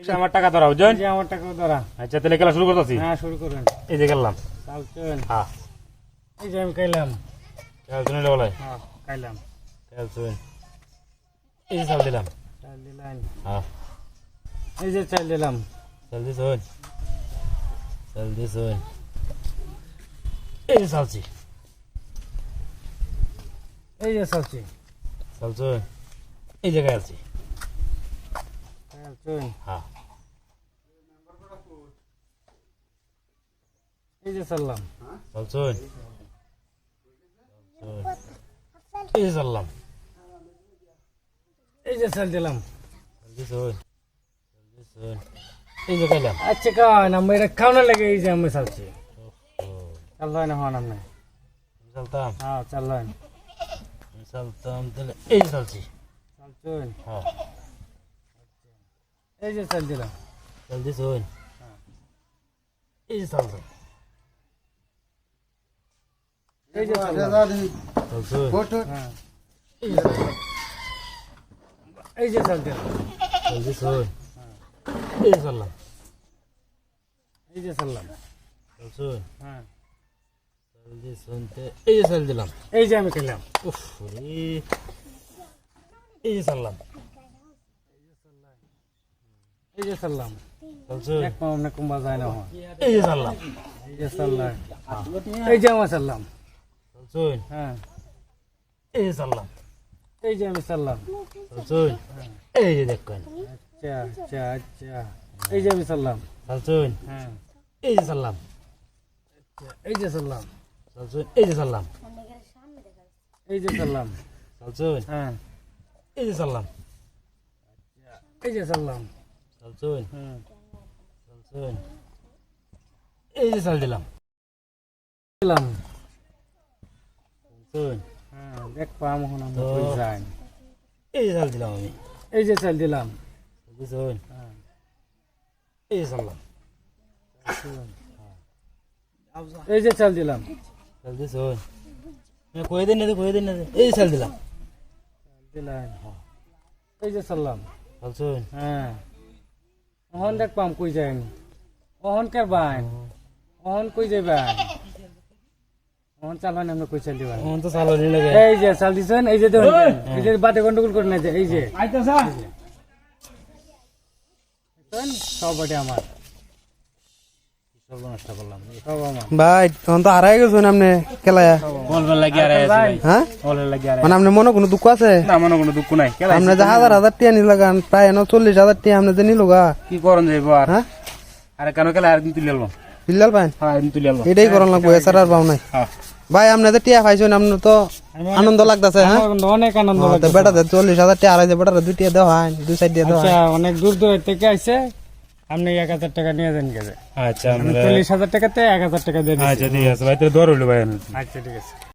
এই যে আমার টাকা ধরা বুঝছেন? এই যে আমার টাকা ধরা। আচ্ছা তাহলে খেলা শুরু করতেছি। হ্যাঁ, শুরু করেন। এই যে খেললাম। চালছেন। হ্যাঁ এই যে আমি খাইলাম। খেলছেন বলে হ্যাঁ, খাইলাম। খেলছেন। এই যে চাল দিলাম। চাল দিলাম। হ্যাঁ এই যে চাল দিলাম। চাল দিছেন। চাল দিছেন। এই যে চালছি। এই যে চালছি। চালছেন। এই যে খেলছি। চালছেন। হ্যাঁ এই যে চাললাম। চালছেন। এই যে চাললাম। এই যে চাল দিলাম। চাল দিছেন। চাল দিছেন। এই যে খেলাম। আচ্ছা কান আমি এটা খাওয়ানোর লাগে এই যে আমি চালছি। চাল হয় না হন আপনি। চালতাম। হ্যাঁ, চাললেন। চালতাম তাহলে এই যে চালছি। চালছেন। হ্যাঁ এই যে চাল দিলাম। চাল দিছেন। এই যে চালছেন। এই যে চাললাম। চালছেন। হ্যাঁ। এই যে চাল দিলাম। চাল দিছেন। এই যে চাললাম। এই যে চাললাম। চালছেন। হ্যাঁ। চাল দিছেন এই যে চাল দিলাম। এই যে আমি খেলাম। উফ রে এই যে চাললাম। এই যে চাললাম। চালছেন। এক পাও না কুম্বা যায় না হন। এই যে চাললাম। এই যে চাললাম। এই যে আমার চাললাম। চালছেন। হ্যাঁ। এই যে চাললাম। এই যে আমি চাললাম। চালছেন। এই যে দেখেন। আচ্ছা আচ্ছা আচ্ছা। এই যে আমি চাললাম। চালছেন। হ্যাঁ। এই যে চাললাম। এই যে চাললাম। চালছেন। এই যে চাললাম। এই যে চাললাম। চালছেন। হ্যাঁ। এই যে চাললাম। এই যে চাললাম। চালছেন। হুম। চালছেন। এই যে চাল দিলাম। দিলাম। চালছেন। হ্যাঁ, এক পাও মহন আমরা তো- কই যাই। এই যে চাল দিলাম আমি। এই যে চাল দিলাম। চালছেন। হ্যাঁ। এই যে চাললাম। এই যে চাল দিলাম। চাল দিছেন। কয়ে দিন না কয়ে দিন না এই যে চাল দিলাম। দিলাম। এই যে চাললাম। চালছেন। হ্যাঁ। অহন দেখ পাম কই যাই। অহন কে বাই। অহন কই যাইবাই। অহন চালান আমরা কই চাল দিবাই। এখন তো চালানি লাগে। এই যে চাল দিছেন এই যে দেখুন এই যে বাতে গন্ডগোল করে না যে এই যে আইতাছা দেখুন, সব বাটে আমার সব নষ্ট করলাম। সব আমার ভাই তখন তো হারাই গেছেন আপনি খেলায়। বলবেন লাগি আর আছে ভাই। হ্যাঁ বলবেন লাগি আর মানে আপনার মনে কোনো দুঃখ আছে? না মনে কোনো দুঃখ নাই। খেলা আপনি যে হাজার হাজার টিয়া নিল গান প্রায় 40,000 টিয়া আপনি যে নিল গা। কি করন যাইব আর হ্যাঁ আরে কেন খেলা আর দিন তুলে এলাম। বিল্লাল ভাই হ্যাঁ দিন তুলে এলাম। এটাই করন লাগবো এছাড়া আর পাও নাই। হ্যাঁ ভাই আপনি যে টিয়া পাইছেন আপনার তো আনন্দ লাগতেছে। হ্যাঁ আমার কিন্তু অনেক আনন্দ তো লাগছে। বেটা 40,000 টিয়া হারাই বেটা 2 টিয়া দেওয়া হয় 2 সাইড দিয়ে দেওয়া আচ্ছা, হয়। অনেক দূর দূর থেকে আইছে আপনি 1,000 টাকা নিয়ে যান গেছে। আচ্ছা আমি 40,000 টাকাতে 1,000 টাকা দিয়ে দিচ্ছি। আচ্ছা ঠিক আছে ভাই তো দর হইলো ভাই। আচ্ছা ঠিক আছে।